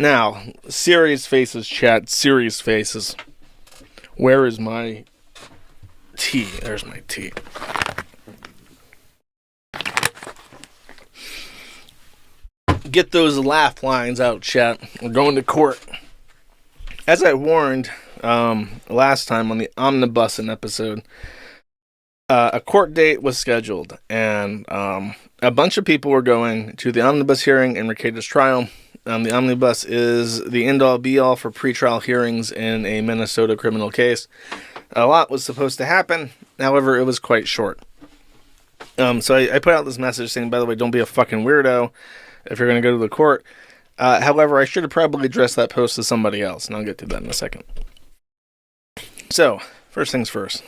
Now, serious faces, chat. Serious faces. Where is my tea? There's my tea. Get those laugh lines out, chat. We're going to court. As I warned last time on the Omnibussin episode, a court date was scheduled, and a bunch of people were going to the Omnibus hearing in Rekieta's trial. The Omnibus is the end-all, be-all for pretrial hearings in a Minnesota criminal case. A lot was supposed to happen, however, it was quite short. So I put out this message saying, by the way, don't be a fucking weirdo if you're going to go to the court. However, I should have probably addressed that post to somebody else, and I'll get to that in a second. So, first things first.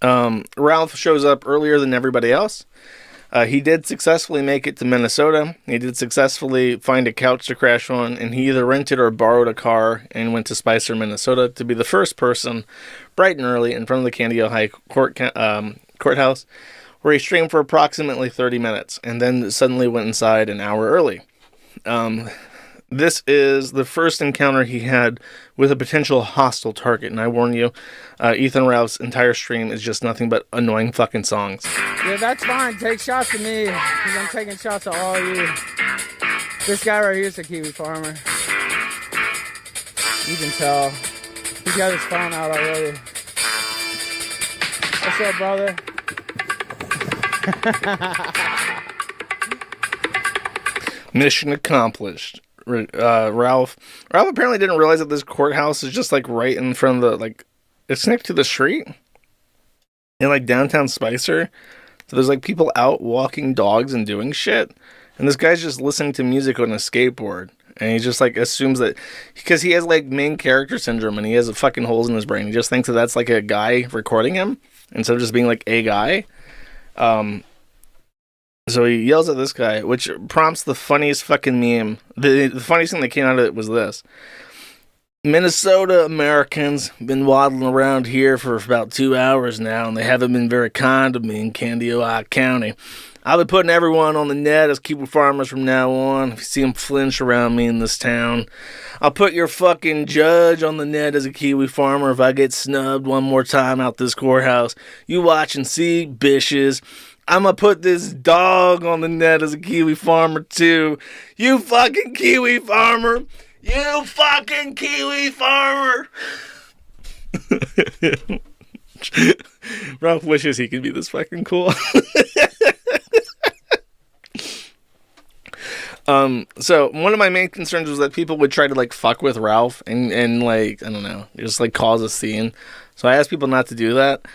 Ralph shows up earlier than everybody else. He did successfully make it to Minnesota. He did successfully find a couch to crash on, and he either rented or borrowed a car and went to Spicer, Minnesota, to be the first person, bright and early, in front of the Candido High Courthouse, where he streamed for approximately 30 minutes, and then suddenly went inside an hour early. This is the first encounter he had with a potential hostile target, and I warn you, Ethan Ralph's entire stream is just nothing but annoying fucking songs. Yeah, that's fine. Take shots at me, because I'm taking shots at all of you. This guy right here is a Kiwi farmer. You can tell. He's got his phone out already. What's up, brother? Mission accomplished. Ralph apparently didn't realize that this courthouse is just like right in front of the, it's next to the street in like downtown Spicer. So there's like people out walking dogs and doing shit, and this guy's just listening to music on a skateboard, and he just like assumes that because he has like main character syndrome and he has fucking holes in his brain, he just thinks that that's like a guy recording him instead of just being like a guy. So he yells at this guy, which prompts the funniest fucking meme. The funniest thing that came out of it was this. Minnesota Americans been waddling around here for about 2 hours now, and they haven't been very kind to me in Candido County. I'll be putting everyone on the net as Kiwi Farmers from now on. If you see them flinch around me in this town, I'll put your fucking judge on the net as a Kiwi Farmer if I get snubbed one more time out this courthouse. You watch and see, bitches. I'm gonna put this dog on the net as a Kiwi Farmer too. You fucking Kiwi Farmer! You fucking Kiwi Farmer! Ralph wishes he could be this fucking cool. So one of my main concerns was that people would try to like fuck with Ralph and like, I don't know, just like cause a scene. So I asked people not to do that.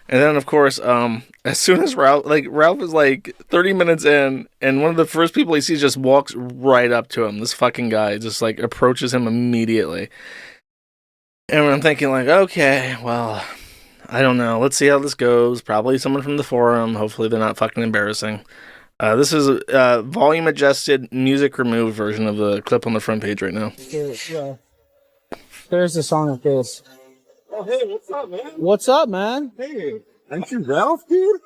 And then, of course, as soon as Ralph is like 30 minutes in, and one of the first people he sees just walks right up to him. This fucking guy just like approaches him immediately. And I'm thinking like, okay, well, I don't know. Let's see how this goes. Probably someone from the forum. Hopefully they're not fucking embarrassing. This is a volume adjusted, music removed version of the clip on the front page right now. Yeah. There's the song of this. Oh, hey, what's up, man? What's up, man? Hey, aren't you Ralph, dude?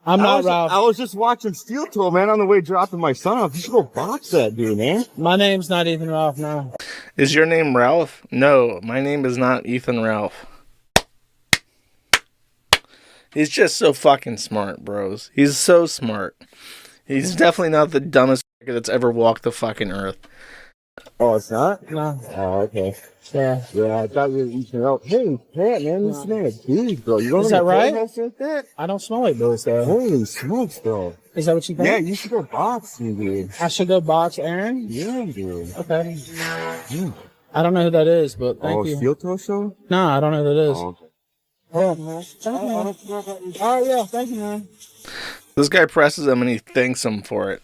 I'm not Ralph. I was just watching Steel Toe, man, on the way dropping my son off. You should go box that dude, man. My name's not Ethan Ralph, no. Is your name Ralph? No, my name is not Ethan Ralph. He's just so fucking smart, bros. He's so smart. He's definitely not the dumbest that's ever walked the fucking earth. Oh, it's not? No. Oh, okay. Yeah. Yeah, I thought you were eating out. Hey, Pat, man, this man is big, bro. You don't Is that right? Like that? I don't smell like those, though. Holy smokes, bro. Is that what you think? Yeah, you should go boxing, dude. I should go box Aaron? Yeah, dude. Okay. Yeah. I don't know who that is, but thank you. Steel Toe show? No, I don't know who that is. Oh, okay. Oh, yeah, thank you, man. This guy presses him and he thanks him for it.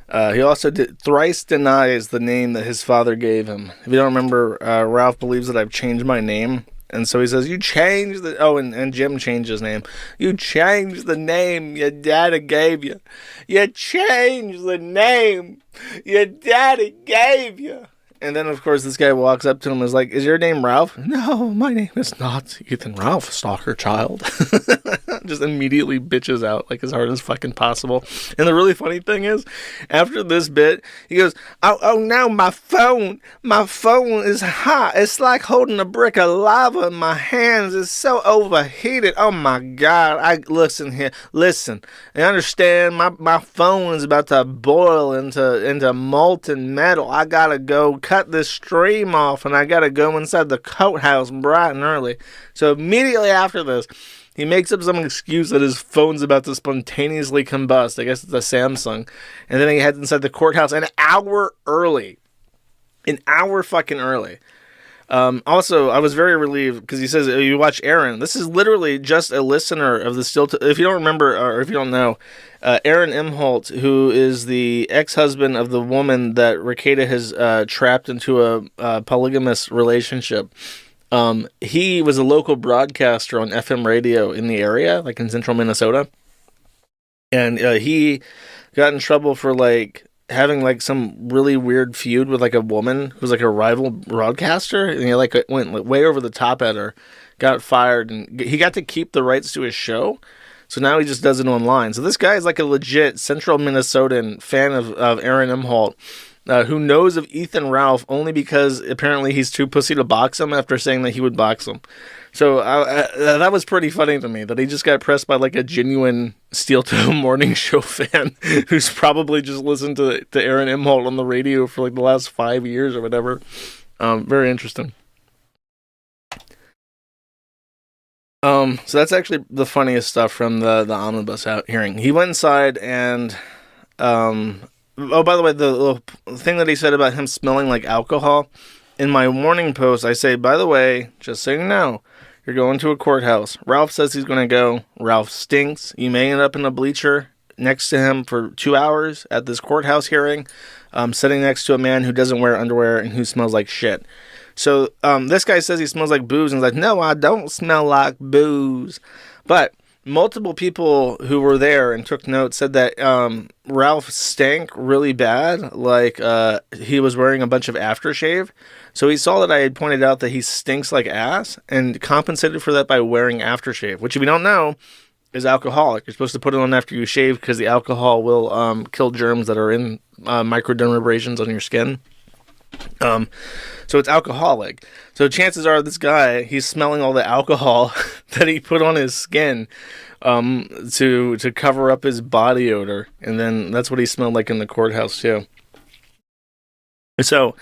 He also thrice denies the name that his father gave him. If you don't remember, Ralph believes that I've changed my name. And so he says, you changed the... Oh, and Jim changed his name. You changed the name your daddy gave you. You changed the name your daddy gave you. And then, of course, this guy walks up to him and is like, is your name Ralph? No, my name is not Ethan Ralph, stalker child. just immediately bitches out like as hard as fucking possible. And the really funny thing is, after this bit, he goes, oh no, my phone is hot. It's like holding a brick of lava in my hands. It's so overheated. Oh my God. Listen. I understand my phone is about to boil into molten metal. I gotta go cut this stream off, and I gotta go inside the Courthouse bright and early. So immediately after this, he makes up some excuse that his phone's about to spontaneously combust. I guess it's a Samsung. And then he heads inside the courthouse an hour early. An hour fucking early. Also, I was very relieved because he says, you watch Aaron. This is literally just a listener of the if you don't remember, or if you don't know, Aaron Imholt, who is the ex-husband of the woman that Rekieta has trapped into a polygamous relationship. He was a local broadcaster on FM radio in the area, like in central Minnesota. And he got in trouble for like having like some really weird feud with like a woman who's like a rival broadcaster, and he like went like, way over the top at her, got fired, and he got to keep the rights to his show. So now he just does it online. So this guy is like a legit central Minnesotan fan of Aaron Imholt, who knows of Ethan Ralph only because apparently he's too pussy to box him after saying that he would box him. So that was pretty funny to me, that he just got pressed by like a genuine Steel Toe Morning Show fan who's probably just listened to Aaron Imholt on the radio for like the last 5 years or whatever. Very interesting. So that's actually the funniest stuff from the Omnibus out hearing. He went inside and... Oh, by the way, the thing that he said about him smelling like alcohol, in my warning post, I say, by the way, just so you know, you're going to a courthouse. Ralph says he's going to go. Ralph stinks. You may end up in a bleacher next to him for 2 hours at this courthouse hearing, sitting next to a man who doesn't wear underwear and who smells like shit. So this guy says he smells like booze, and he's like, no, I don't smell like booze. But multiple people who were there and took notes said that Ralph stank really bad, like he was wearing a bunch of aftershave. So he saw that I had pointed out that he stinks like ass and compensated for that by wearing aftershave, which if you don't know is alcoholic. You're supposed to put it on after you shave because the alcohol will kill germs that are in microdermabrasions on your skin. So it's alcoholic. So chances are this guy, he's smelling all the alcohol that he put on his skin to cover up his body odor. And then that's what he smelled like in the courthouse too. So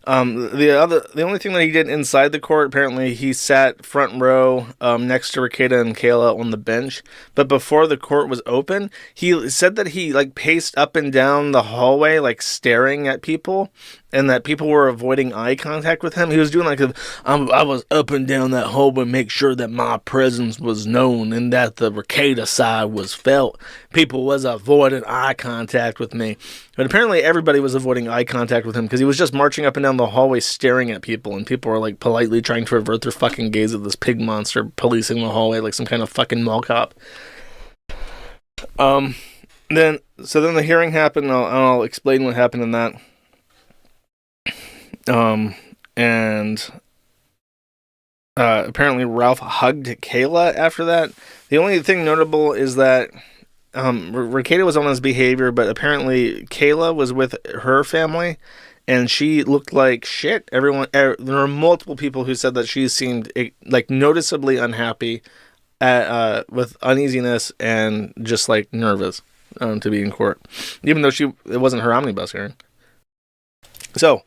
the only thing that he did inside the court, apparently he sat front row next to Rekieta and Kayla on the bench. But before the court was open, he said that he like paced up and down the hallway, like staring at people, and that people were avoiding eye contact with him. He was doing like I was up and down that hallway, make sure that my presence was known and that the Rekieta side was felt. People was avoiding eye contact with me. But apparently everybody was avoiding eye contact with him because he was just marching up and down the hallway staring at people, and people were like politely trying to avert their fucking gaze at this pig monster policing the hallway like some kind of fucking mall cop. Then the hearing happened, and I'll explain what happened in that. Apparently Ralph hugged Kayla after that. The only thing notable is that Rekieta was on his behavior, but apparently Kayla was with her family, and she looked like shit. There were multiple people who said that she seemed like noticeably unhappy, with uneasiness and just like nervous to be in court, even though it wasn't her omnibus hearing. So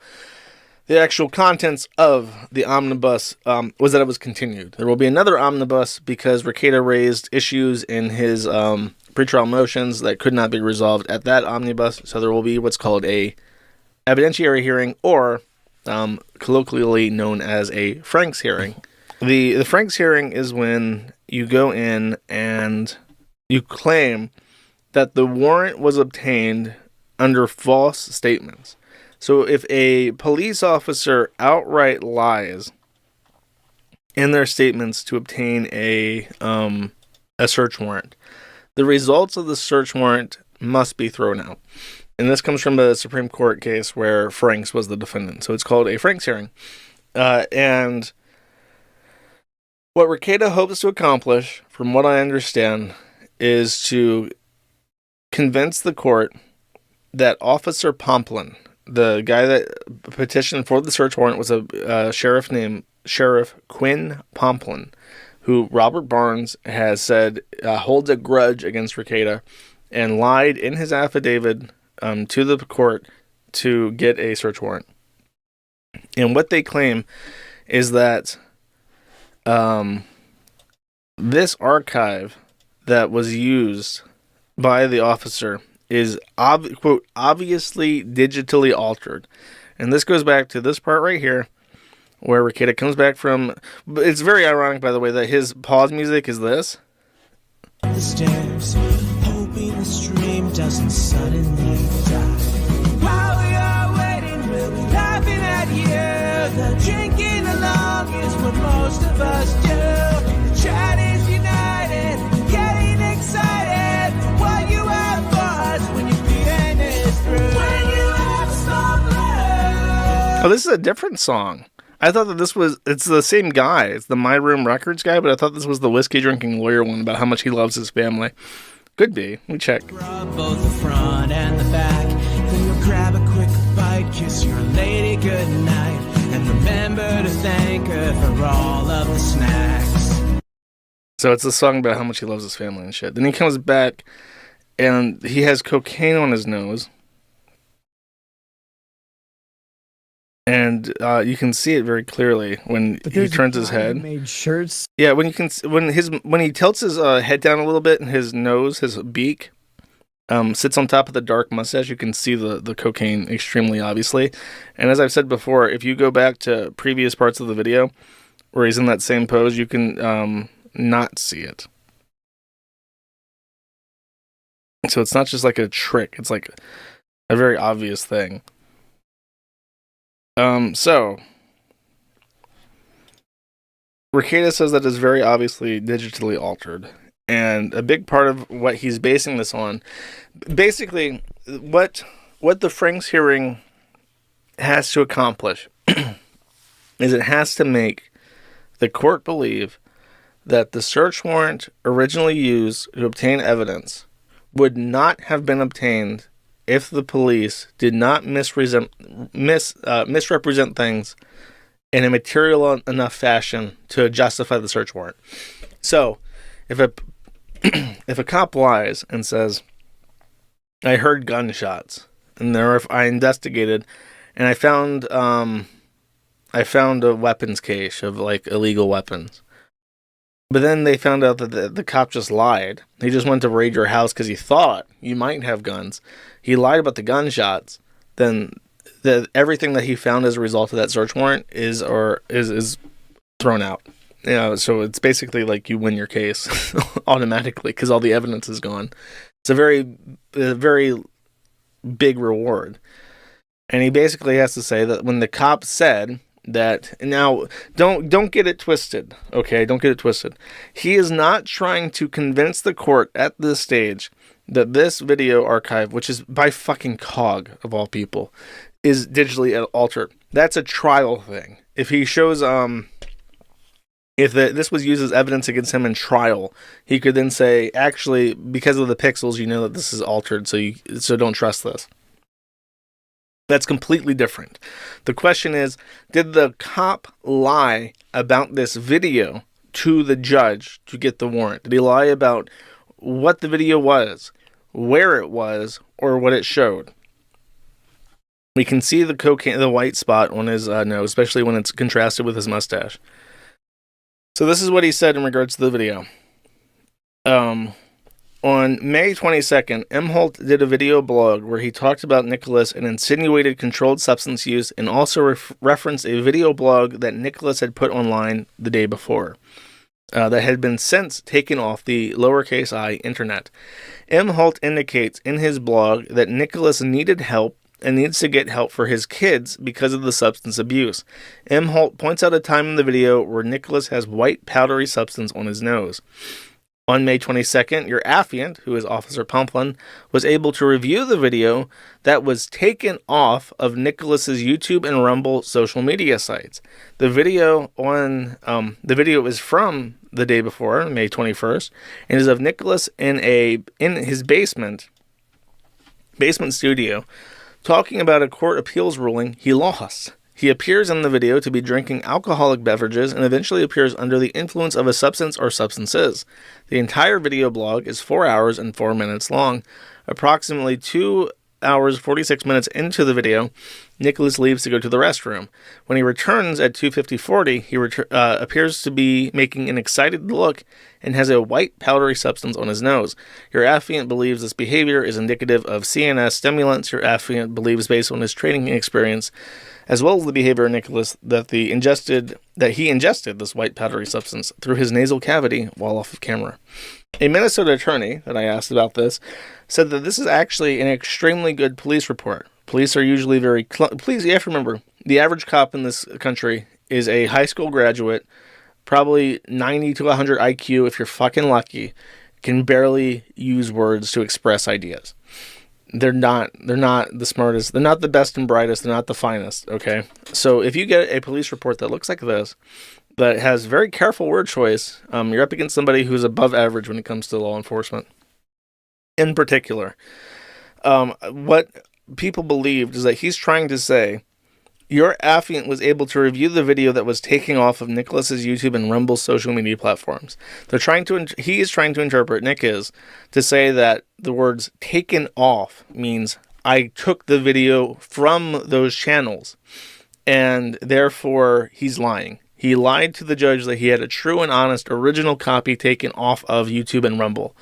the actual contents of the omnibus was that it was continued. There will be another omnibus because Rekieta raised issues in his pretrial motions that could not be resolved at that omnibus. So there will be what's called a evidentiary hearing, or colloquially known as a Franks hearing. The Franks hearing is when you go in and you claim that the warrant was obtained under false statements. So if a police officer outright lies in their statements to obtain a search warrant, the results of the search warrant must be thrown out. And this comes from a Supreme Court case where Franks was the defendant. So it's called a Franks hearing. And what Rekieta hopes to accomplish from what I understand, is to convince the court that Officer Pomplin, the guy that petitioned for the search warrant, was a sheriff named Sheriff Quinn Pomplin, who Robert Barnes has said holds a grudge against Rekieta and lied in his affidavit to the court to get a search warrant. And what they claim is that this archive that was used by the officer is, quote, obviously digitally altered. And this goes back to this part right here, where Rekieta comes back from... It's very ironic, by the way, that his pause music is this. The stairs, hoping the stream doesn't suddenly die. While we are waiting, we'll be laughing at you. The drinking along is what most of us do. The chat is united, getting excited. What you have for us when your feeding is through. When you have some love. Oh, this is a different song. I thought that it's the same guy. It's the My Room Records guy, but I thought this was the whiskey drinking lawyer one about how much he loves his family. Could be. Let me check. Rub both the front and the back. Then you'll grab a quick bite, kiss your lady goodnight, and remember to thank her for all of the snacks. So it's a song about how much he loves his family and shit. Then he comes back and he has cocaine on his nose. And you can see it very clearly when he turns his head. Made shirts. Yeah, when he tilts his head down a little bit, and his nose, his beak, sits on top of the dark mustache, you can see the cocaine extremely obviously. And as I've said before, if you go back to previous parts of the video where he's in that same pose, you can not see it. So it's not just like a trick; it's like a very obvious thing. So Rekieta says that is very obviously digitally altered, and a big part of what he's basing this on, basically, what the Franks hearing has to accomplish is it has to make the court believe that the search warrant originally used to obtain evidence would not have been obtained if the police did not misrepresent things in a material enough fashion to justify the search warrant. So, if a cop lies and says, "I heard gunshots," and I investigated, and I found a weapons cache of like illegal weapons. But then they found out that the cop just lied. He just went to raid your house because he thought you might have guns. He lied about the gunshots. Then everything that he found as a result of that search warrant is thrown out. You know, so it's basically like you win your case automatically because all the evidence is gone. It's a very big reward. And he basically has to say that when the cop said that, now don't get it twisted, okay? Don't get it twisted. He is not trying to convince the court at this stage that this video archive, which is by fucking COG of all people, is digitally altered. That's a trial thing. If he shows this was used as evidence against him in trial, he could then say, actually, because of the pixels, you know that this is altered, so don't trust this. That's completely different. The question is, did the cop lie about this video to the judge to get the warrant? Did he lie about what the video was, where it was, or what it showed? We can see the white spot on his nose, especially when it's contrasted with his mustache. So this is what he said in regards to the video. On May 22nd, M. Holt did a video blog where he talked about Nicholas and insinuated controlled substance use, and also referenced a video blog that Nicholas had put online the day before that had been since taken off the lowercase I internet. M. Holt indicates in his blog that Nicholas needed help and needs to get help for his kids because of the substance abuse. M. Holt points out a time in the video where Nicholas has white powdery substance on his nose. On May 22nd, your affiant, who is Officer Pumplin, was able to review the video that was taken off of Nicholas's YouTube and Rumble social media sites. The video is from the day before, May 21st, and is of Nicholas in his basement studio talking about a court appeals ruling he lost. He appears in the video to be drinking alcoholic beverages and eventually appears under the influence of a substance or substances. The entire video blog is 4 hours and 4 minutes long. Approximately 2 hours 46 minutes into the video, Nicholas leaves to go to the restroom. When he returns at 2:40, he appears to be making an excited look and has a white powdery substance on his nose. Your affiant believes this behavior is indicative of CNS stimulants. Your affiant believes, based on his training experience, as well as the behavior of Nicholas, that he ingested this white powdery substance through his nasal cavity while off of camera. A Minnesota attorney that I asked about this said that this is actually an extremely good police report. Police are usually please, you have to remember, the average cop in this country is a high school graduate, probably 90 to 100 IQ if you're fucking lucky, can barely use words to express ideas. They're not the smartest, they're not the best and brightest, they're not the finest, okay? So if you get a police report that looks like this, that has very careful word choice, you're up against somebody who's above average when it comes to law enforcement. In particular, what people believed is that he's trying to say, your affiant was able to review the video that was taken off of Nicholas's YouTube and Rumble social media platforms. He is trying to interpret, Nick is, to say that the words taken off means I took the video from those channels, and therefore he's lying. He lied to the judge that he had a true and honest original copy taken off of YouTube and Rumble.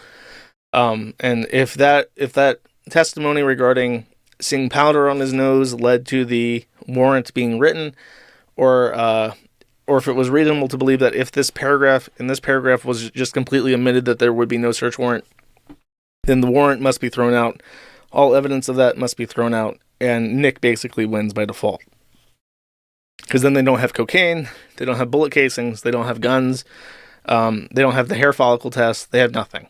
And if that testimony regarding seeing powder on his nose led to the warrant being written, or if it was reasonable to believe that if this paragraph was just completely omitted, that there would be no search warrant, then the warrant must be thrown out. All evidence of that must be thrown out, and Nick basically wins by default. Because then they don't have cocaine, they don't have bullet casings, they don't have guns, they don't have the hair follicle test, they have nothing.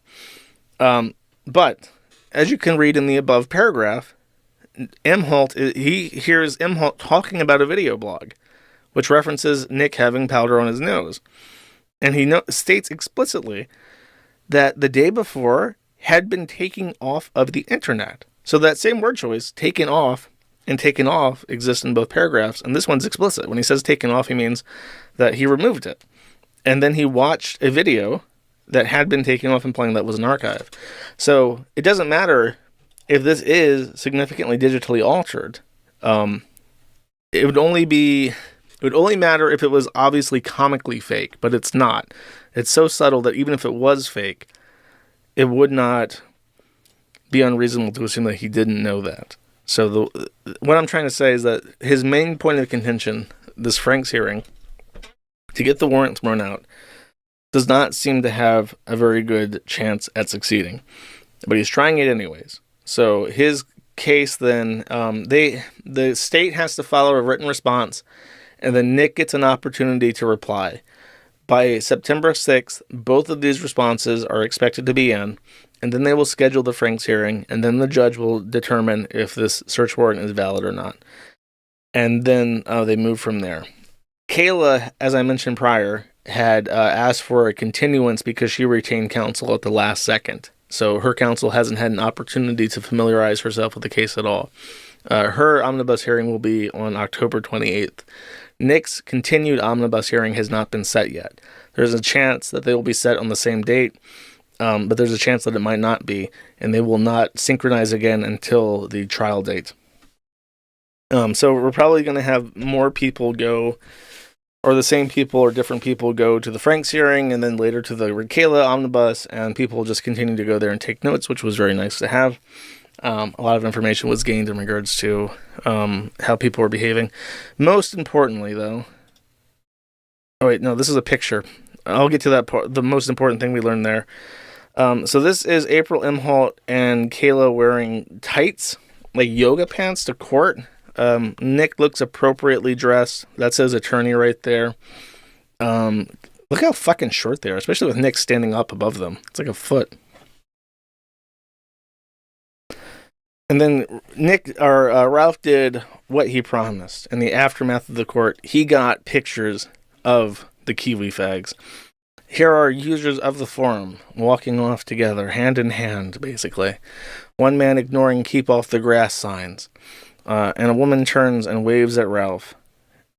But, as you can read in the above paragraph, he hears Imholt talking about a video blog, which references Nick having powder on his nose. And he states explicitly that the day before had been taken off of the internet. So that same word choice, taken off, and taken off exists in both paragraphs, and this one's explicit. When he says taken off, he means that he removed it. And then he watched a video that had been taken off and playing that was an archive. So it doesn't matter if this is significantly digitally altered. It would only matter if it was obviously comically fake, but it's not. It's so subtle that even if it was fake, it would not be unreasonable to assume that he didn't know that. So what I'm trying to say is that his main point of contention, this Frank's hearing, to get the warrant thrown out, does not seem to have a very good chance at succeeding. But he's trying it anyways. So his case then, the state has to follow a written response, and then Nick gets an opportunity to reply. By September 6th, both of these responses are expected to be in, and then they will schedule the Frank's hearing, and then the judge will determine if this search warrant is valid or not. And then they move from there. Kayla, as I mentioned prior, had asked for a continuance because she retained counsel at the last second. So her counsel hasn't had an opportunity to familiarize herself with the case at all. Her omnibus hearing will be on October 28th. Nick's continued omnibus hearing has not been set yet. There's a chance that they will be set on the same date, but there's a chance that it might not be, and they will not synchronize again until the trial date. So we're probably going to have more people go, or the same people or different people go to the Frank's hearing, and then later to the Rekieta omnibus, and people just continue to go there and take notes, which was very nice to have. A lot of information was gained in regards to how people were behaving. Most importantly, though... Oh, wait, no, this is a picture. I'll get to that part, the most important thing we learned there. So this is April Imholt and Kayla wearing tights, like yoga pants, to court. Nick looks appropriately dressed. That's his attorney right there. Look how fucking short they are, especially with Nick standing up above them. It's like a foot. And then Ralph did what he promised. In the aftermath of the court, he got pictures of the Kiwi fags. Here are users of the forum walking off together, hand in hand, basically. One man ignoring keep off the grass signs. And a woman turns and waves at Ralph.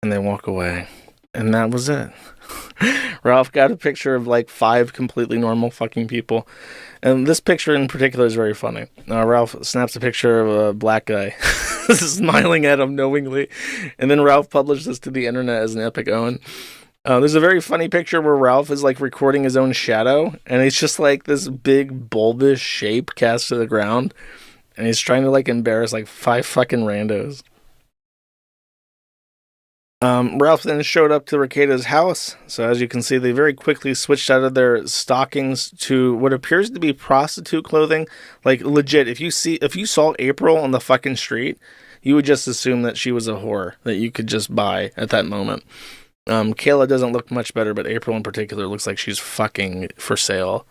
And they walk away. And that was it. Ralph got a picture of like 5 completely normal fucking people. And this picture in particular is very funny. Ralph snaps a picture of a black guy smiling at him knowingly. And then Ralph published this to the internet as an epic own. There's a very funny picture where Ralph is like recording his own shadow. And it's just like this big bulbous shape cast to the ground. And he's trying to like embarrass like 5 fucking randos. Ralph then showed up to Rekieta's house. So as you can see, they very quickly switched out of their stockings to what appears to be prostitute clothing. Like legit, if you saw April on the fucking street, you would just assume that she was a whore that you could just buy at that moment. Kayla doesn't look much better, but April in particular looks like she's fucking for sale.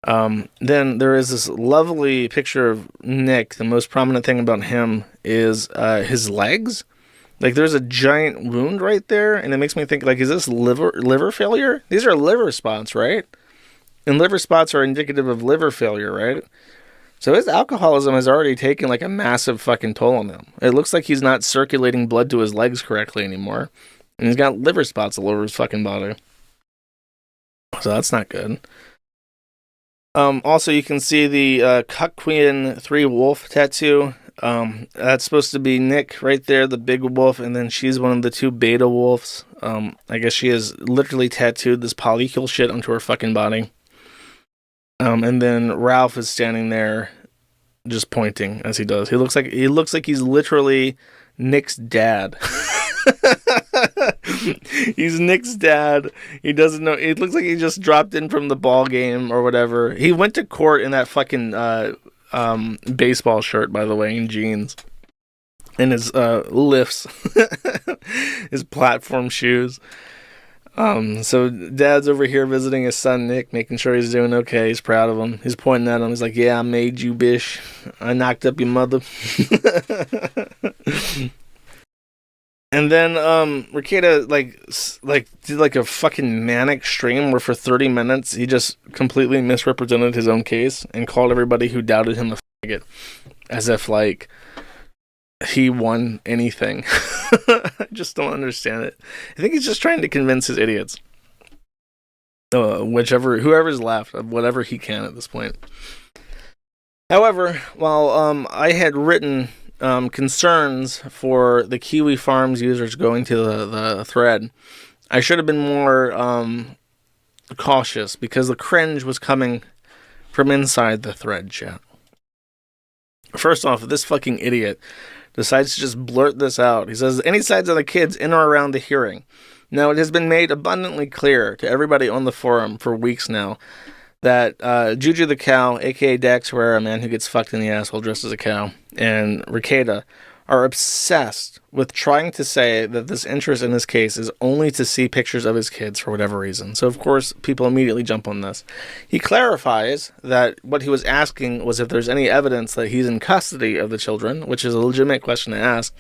Then there is this lovely picture of Nick. The most prominent thing about him is his legs. Like, there's a giant wound right there, and it makes me think, like, is this liver failure? These are liver spots, right? And liver spots are indicative of liver failure, right? So his alcoholism has already taken, like, a massive fucking toll on him. It looks like he's not circulating blood to his legs correctly anymore. And he's got liver spots all over his fucking body. So that's not good. Also, you can see the Cuck Queen 3 wolf tattoo. That's supposed to be Nick right there, the big wolf, and then she's one of the 2 beta wolves. I guess she has literally tattooed this polycule shit onto her fucking body. And then Ralph is standing there just pointing as he does. He looks like he's literally Nick's dad. He's Nick's dad. He doesn't know. It looks like he just dropped in from the ball game or whatever. He went to court in that fucking baseball shirt, by the way, and jeans, and his lifts, his platform shoes. So Dad's over here visiting his son Nick, making sure he's doing okay. He's proud of him. He's pointing at him. He's like, "Yeah, I made you, bish. I knocked up your mother." And then Rekieta did like a fucking manic stream where for 30 minutes he just completely misrepresented his own case and called everybody who doubted him a faggot, as if like he won anything. I just don't understand it. I think he's just trying to convince his idiots. Whoever's left of whatever he can at this point. However, while I had written concerns for the Kiwi Farms users going to the thread, I should have been more cautious because the cringe was coming from inside the thread chat. First off, this fucking idiot decides to just blurt this out. He says, any sides of the kids in or around the hearing. Now, it has been made abundantly clear to everybody on the forum for weeks now that Juju the cow, aka Dax Herrera, a man who gets fucked in the asshole dressed as a cow, and Rekieta are obsessed with trying to say that this interest in this case is only to see pictures of his kids for whatever reason. So, of course, people immediately jump on this. He clarifies that what he was asking was if there's any evidence that he's in custody of the children, which is a legitimate question to ask.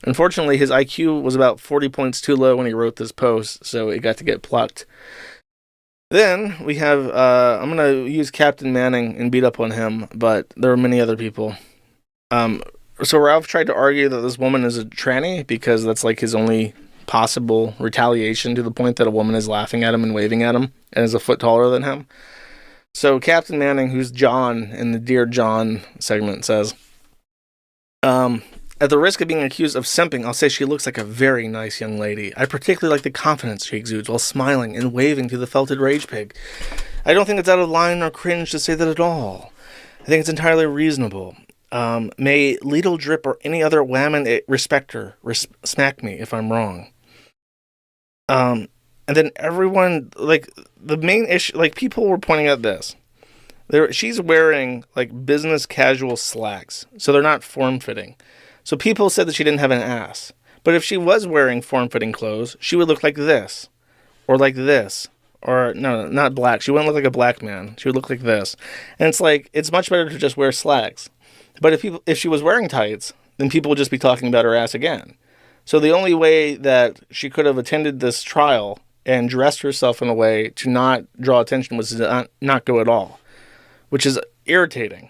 Unfortunately, his IQ was about 40 points too low when he wrote this post, so it got to get plucked. Then we have, I'm going to use Captain Manning and beat up on him, but there are many other people. So Ralph tried to argue that this woman is a tranny because that's like his only possible retaliation, to the point that a woman is laughing at him and waving at him and is a foot taller than him. So Captain Manning, who's John in the Dear John segment, says, at the risk of being accused of simping, I'll say she looks like a very nice young lady. I particularly like the confidence she exudes while smiling and waving to the felted rage pig. I don't think it's out of line or cringe to say that at all. I think it's entirely reasonable. May Lidl Drip or any other whammon respecter smack me if I'm wrong. And then everyone, like, the main issue, like, people were pointing out this. She's wearing, like, business casual slacks, so they're not form-fitting. So people said that she didn't have an ass. But if she was wearing form-fitting clothes, she would look like this, or like this, or no, not black. She wouldn't look like a black man. She would look like this. And it's like, it's much better to just wear slacks. But if she was wearing tights, then people would just be talking about her ass again. So the only way that she could have attended this trial and dressed herself in a way to not draw attention was to not go at all, which is irritating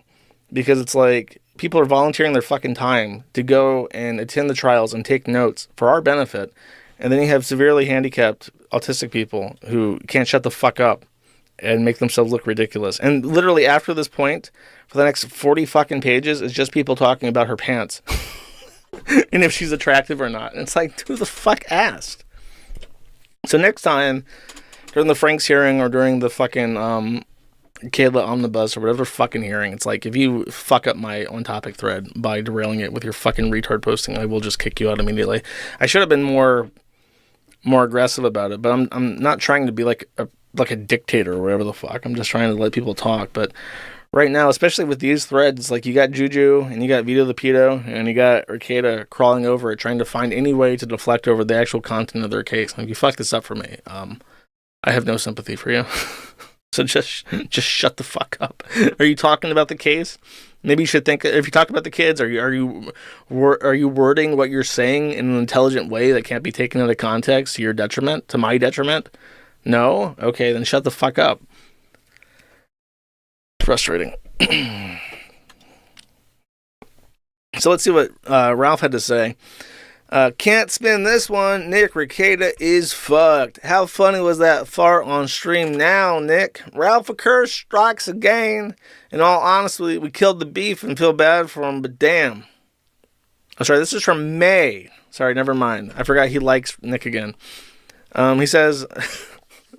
because it's like people are volunteering their fucking time to go and attend the trials and take notes for our benefit. And then you have severely handicapped autistic people who can't shut the fuck up and make themselves look ridiculous. And literally after this point, for the next 40 fucking pages, it's just people talking about her pants. And if she's attractive or not. And it's like, who the fuck asked? So next time, during the Frank's hearing or during the fucking Kayla Omnibus or whatever fucking hearing, it's like, if you fuck up my on-topic thread by derailing it with your fucking retard posting, I will just kick you out immediately. I should have been more aggressive about it, but I'm not trying to be like a dictator or whatever the fuck. I'm just trying to let people talk. But right now, especially with these threads, like you got Juju and you got Vito the Pedo and you got Rekieta crawling over it, trying to find any way to deflect over the actual content of their case. Like, you fuck this up for me, I have no sympathy for you. So just shut the fuck up. Are you talking about the case? Maybe you should think, if you talk about the kids, are you wording what you're saying in an intelligent way that can't be taken out of context to your detriment, to my detriment? No? Okay, then shut the fuck up. Frustrating. So let's see what Ralph had to say. Can't spin this one. Nick, Rekieta is fucked. How funny was that fart on stream now, Nick? Ralph occurs strikes again. In all honesty, we killed the beef and feel bad for him, but damn. Oh, sorry, this is from May. Sorry, never mind. I forgot he likes Nick again. He says...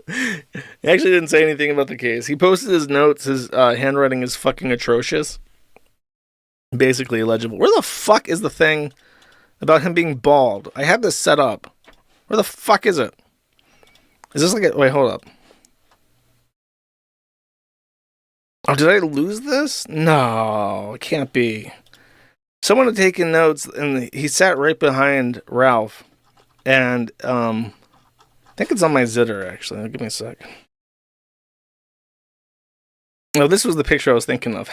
He actually didn't say anything about the case. He posted his notes. His handwriting is fucking atrocious. Basically illegible. Where the fuck is the thing about him being bald? I had this set up. Where the fuck is it? Is this like a... Wait, hold up. Oh, did I lose this? No, it can't be. Someone had taken notes, and he sat right behind Ralph. And, I think it's on my Zitter, actually. Give me a sec. No, this was the picture I was thinking of.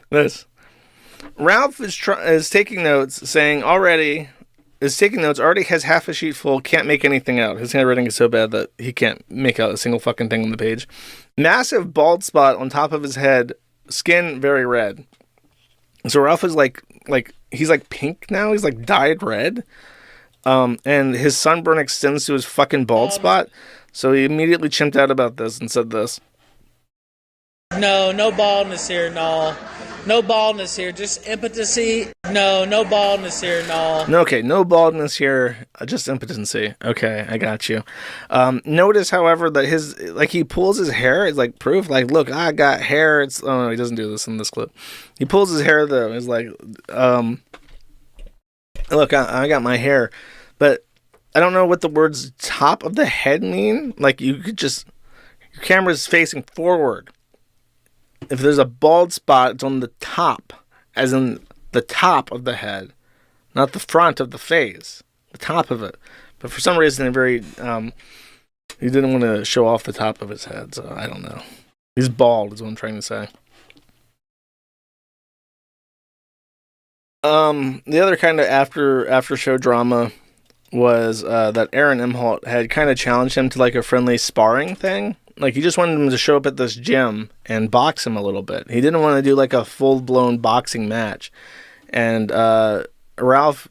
This. Ralph is taking notes, saying already has half a sheet full, can't make anything out. His handwriting is so bad that he can't make out a single fucking thing on the page. Massive bald spot on top of his head, skin very red. So Ralph is like he's like pink now. He's like dyed red. And his sunburn extends to his fucking bald spot. So he immediately chimped out about this and said this. No baldness here, no. No baldness here, just impotency. No baldness here, no. Okay, no baldness here, just impotency. Okay, I got you. Notice, however, that he pulls his hair. It's like proof, like, look, I got hair. Oh no, he doesn't do this in this clip. He pulls his hair though. It's like, look, I got my hair, but I don't know what the words top of the head mean. Like, you could just, your camera's facing forward. If there's a bald spot, it's on the top, as in the top of the head, not the front of the face, the top of it. But for some reason, he didn't want to show off the top of his head, so I don't know. He's bald, is what I'm trying to say. The other kind of after show drama was that Aaron Imholt had kind of challenged him to like a friendly sparring thing. Like, he just wanted him to show up at this gym and box him a little bit. He didn't want to do like a full-blown boxing match. And Ralph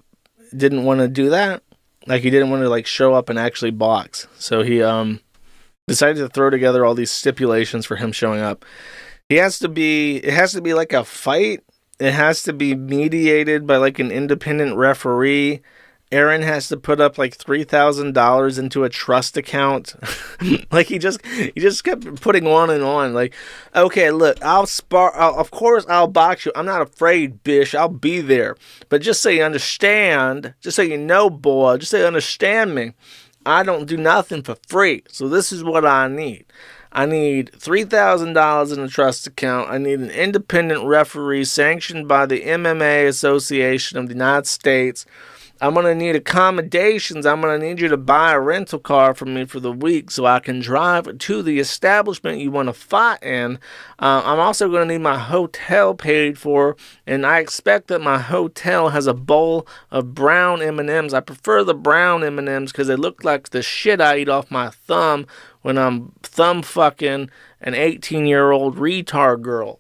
didn't want to do that. Like, he didn't want to like show up and actually box. So he decided to throw together all these stipulations for him showing up. It has to be like a fight. It has to be mediated by like an independent referee. Aaron has to put up like $3,000 into a trust account. Like, he just kept putting on and on. Like, okay, look, of course I'll box you. I'm not afraid, bish. I'll be there. But just so you understand, just so you know, boy, just so you understand me, I don't do nothing for free. So this is what I need. I need $3,000 in a trust account. I need an independent referee sanctioned by the MMA Association of the United States. I'm going to need accommodations. I'm going to need you to buy a rental car for me for the week so I can drive to the establishment you want to fight in. I'm also going to need my hotel paid for, and I expect that my hotel has a bowl of brown M&Ms. I prefer the brown M&Ms because they look like the shit I eat off my thumb when I'm thumb fucking an 18-year-old retard girl.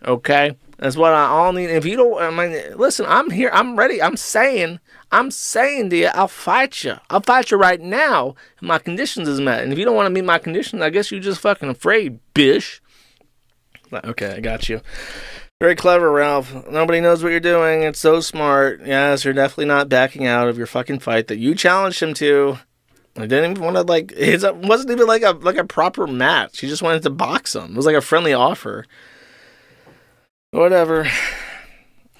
Okay? That's what I all need. If you don't, I mean, listen, I'm here. I'm ready. I'm saying to you, I'll fight you. I'll fight you right now if my conditions is met. And if you don't want to meet my conditions, I guess you're just fucking afraid, bish. Okay, I got you. Very clever, Ralph. Nobody knows what you're doing. It's so smart. Yes, you're definitely not backing out of your fucking fight that you challenged him to. I didn't even want to, like, it wasn't even like a proper match. He just wanted to box him. It was like a friendly offer. Whatever.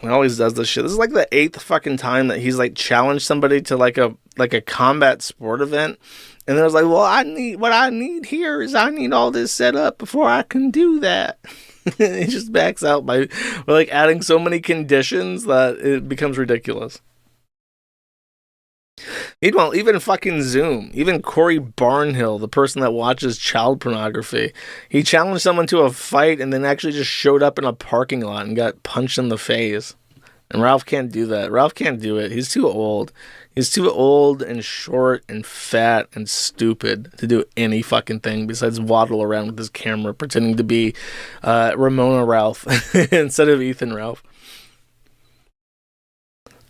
He always does this shit. This is like the 8th fucking time that he's like challenged somebody to like a combat sport event. And then I was like, well, I need all this set up before I can do that. He just backs out by like adding so many conditions that it becomes ridiculous. Meanwhile, even fucking Zoom, even Corey Barnhill, the person that watches child pornography, he challenged someone to a fight and then actually just showed up in a parking lot and got punched in the face. And Ralph can't do that. Ralph can't do it. He's too old. He's too old and short and fat and stupid to do any fucking thing besides waddle around with his camera pretending to be Ramona Ralph instead of Ethan Ralph.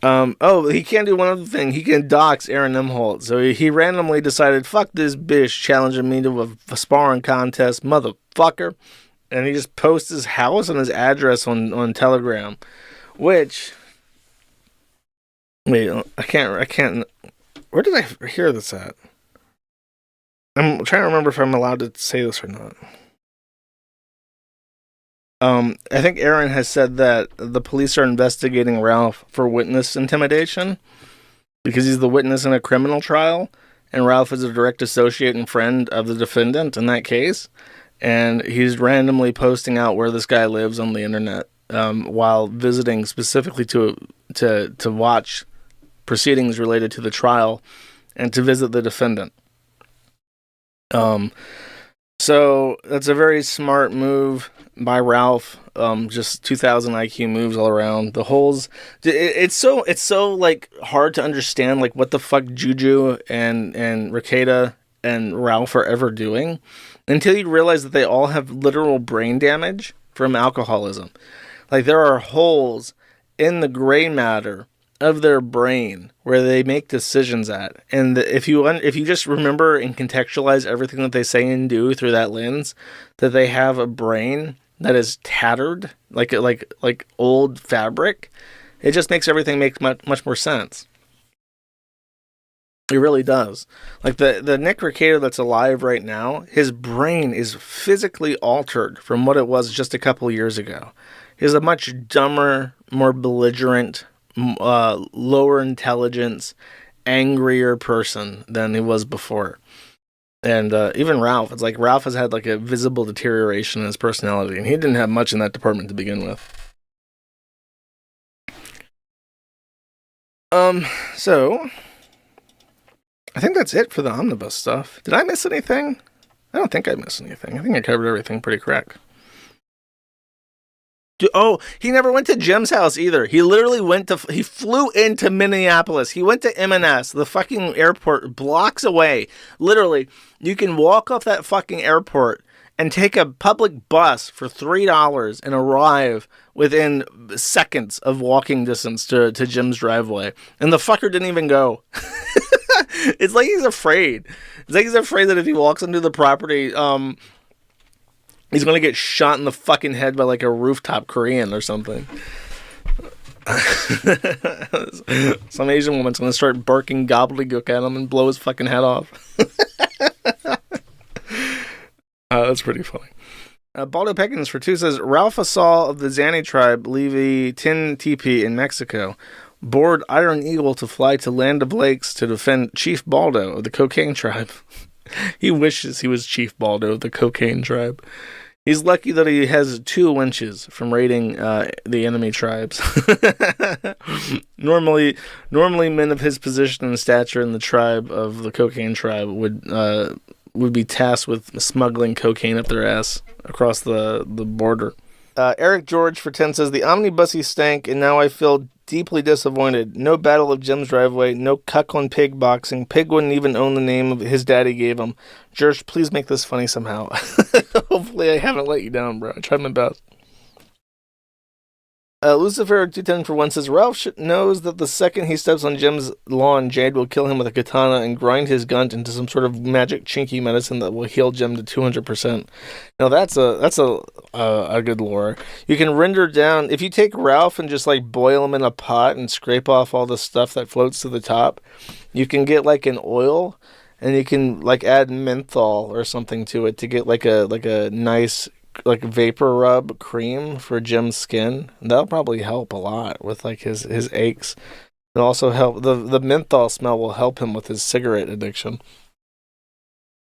He can't do one other thing. He can dox Aaron Emholt. So he randomly decided, fuck this bitch challenging me to a sparring contest, motherfucker. And he just posts his house and his address on Telegram. Which, wait, I can't, where did I hear this at? I'm trying to remember if I'm allowed to say this or not. I think Aaron has said that the police are investigating Ralph for witness intimidation because he's the witness in a criminal trial, and Ralph is a direct associate and friend of the defendant in that case, and he's randomly posting out where this guy lives on the internet while visiting specifically to watch proceedings related to the trial and to visit the defendant. So that's a very smart move by Ralph. Just 2,000 IQ moves all around. The holes. It's so like hard to understand like what the fuck Juju and Rekieta and Ralph are ever doing until you realize that they all have literal brain damage from alcoholism. Like there are holes in the gray matter of their brain where they make decisions at, and if you just remember and contextualize everything that they say and do through that lens, that they have a brain that is tattered like old fabric, it just makes everything make much more sense. It really does. Like the Nick Rekieta that's alive right now, his brain is physically altered from what it was just a couple years ago. He's a much dumber, more belligerent, lower intelligence, angrier person than he was before. And even Ralph, it's like Ralph has had like a visible deterioration in his personality, and he didn't have much in that department to begin with. So I think that's it for the Omnibus stuff. Did I miss anything? I don't think I missed anything. I think I covered everything pretty correct. He never went to Jim's house either. He literally he flew into Minneapolis. He went to M&S, the fucking airport, blocks away. Literally, you can walk off that fucking airport and take a public bus for $3 and arrive within seconds of walking distance to Jim's driveway. And the fucker didn't even go. It's like he's afraid. It's like he's afraid that if he walks into the property, he's going to get shot in the fucking head by like a rooftop Korean or something. Some Asian woman's going to start barking gobbledygook at him and blow his fucking head off. That's pretty funny. Baldo Peckins for 2 says, Ralph Asal of the Zani tribe leave 10 TP in Mexico. Board Iron Eagle to fly to Land of Lakes to defend Chief Baldo of the Cocaine tribe. He wishes he was Chief Baldo of the cocaine tribe. He's lucky that he has 2 winches from raiding the enemy tribes. Normally, men of his position and stature in the tribe of the cocaine tribe would be tasked with smuggling cocaine up their ass across the border. Eric George for 10 says, the Omnibussy stank, and now I feel deeply disappointed. No Battle of Jim's Driveway, no cuck on pig boxing. Pig wouldn't even own the name of his daddy gave him. Jersh, please make this funny somehow. Hopefully I haven't let you down, bro. I tried my best. Lucifer 210 for 1 says, Ralph knows that the second he steps on Jim's lawn, Jade will kill him with a katana and grind his gun into some sort of magic chinky medicine that will heal Jim to 200%. Now that's a good lore. You can render down, if you take Ralph and just like boil him in a pot and scrape off all the stuff that floats to the top, you can get like an oil, and you can like add menthol or something to it to get like a nice like vapor rub cream for Jim's skin. That'll probably help a lot with like his aches. It'll also help, the menthol smell will help him with his cigarette addiction.